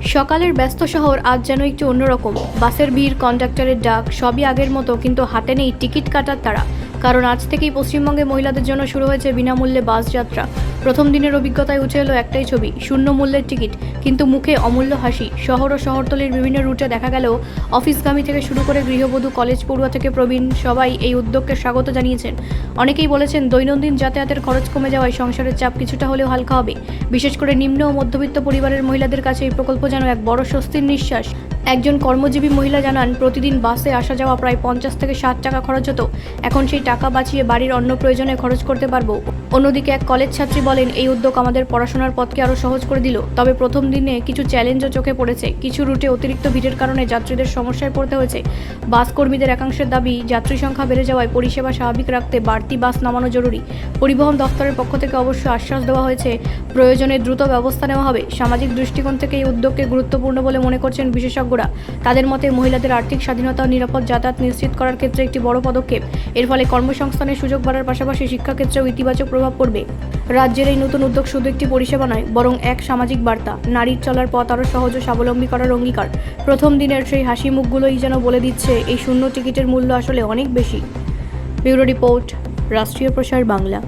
সকালের ব্যস্ত শহর আজ যেন একটু অন্যরকম। বাসের ভিড়, কন্ডাক্টরের ডাক সবই আগের মতো, কিন্তু হাতে নেই টিকিট কাটার তাড়া। কারণ আজ থেকেই পশ্চিমবঙ্গে মহিলাদের জন্য শুরু হয়েছে বিনামূল্যে বাস যাত্রা। প্রথম দিনের অভিজ্ঞতায় উঠে এলো একটাই ছবি, শূন্য মূল্যের টিকিট, কিন্তু মুখে অমূল্য হাসি। শহর ও শহরতলির বিভিন্ন রুটে দেখা গেল অফিসগামী থেকে শুরু করে গৃহবধূ, কলেজ পড়ুয়া থেকে প্রবীণ সবাই এই উদ্যোগকে স্বাগত জানিয়েছেন। অনেকেই বলেছেন দৈনন্দিন যাতায়াতের খরচ কমে যাওয়ায় সংসারের চাপ কিছুটা হলেও হালকা হবে। বিশেষ করে নিম্ন ও মধ্যবিত্ত পরিবারের মহিলাদের কাছে এই প্রকল্প যেন এক বড় স্বস্তির নিঃশ্বাস। একজন কর্মজীবী মহিলা জানান, প্রতিদিন বাসে আসা যাওয়া প্রায় 50 থেকে 60 টাকা খরচ হতো, এখন সেই টাকা বাঁচিয়ে বাড়ির অন্য প্রয়োজনে খরচ করতে পারবো। অন্যদিকে এক কলেজ ছাত্রী বলেন, এই উদ্যোগ আমাদের পড়াশোনার পথকে আরও সহজ করে দিল। তবে প্রথম দিনে কিছু চ্যালেঞ্জও চোখে পড়েছে। কিছু রুটে অতিরিক্ত ভিড়ের কারণে যাত্রীদের সমস্যায় পড়তে হয়েছে। বাস কর্মীদের একাংশের দাবি, যাত্রী সংখ্যা বেড়ে যাওয়ায় পরিষেবা স্বাভাবিক রাখতে বাড়তি বাস নামানো জরুরি। পরিবহন দফতরের পক্ষ থেকে অবশ্য আশ্বাস দেওয়া হয়েছে, প্রয়োজনে দ্রুত ব্যবস্থা নেওয়া হবে। সামাজিক দৃষ্টিকোণ থেকে এই উদ্যোগকে গুরুত্বপূর্ণ বলে মনে করছেন বিশেষজ্ঞরা। তাদের মতে মহিলাদের আর্থিক স্বাধীনতা ও নিরাপদ যাতায়াত নিশ্চিত করার ক্ষেত্রে একটি বড় পদক্ষেপ। এর ফলে কর্মসংস্থানের সুযোগ বাড়ার পাশাপাশি শিক্ষাক্ষেত্রেও ইতিবাচক প্রভাব পড়বে। রাজ্যের এই নতুন উদ্যোগ শুধু একটি পরিষেবা নয়, বরং এক সামাজিক বার্তা। নারীর চলার পথ আরও সহজ ও স্বাবলম্বী করার অঙ্গীকার। প্রথম দিনের সেই হাসি মুখগুলোই যেন বলে দিচ্ছে এই শূন্য টিকিটের মূল্য আসলে অনেক বেশি। ব্যুরো রিপোর্ট, রাষ্ট্রীয় প্রসার বাংলা।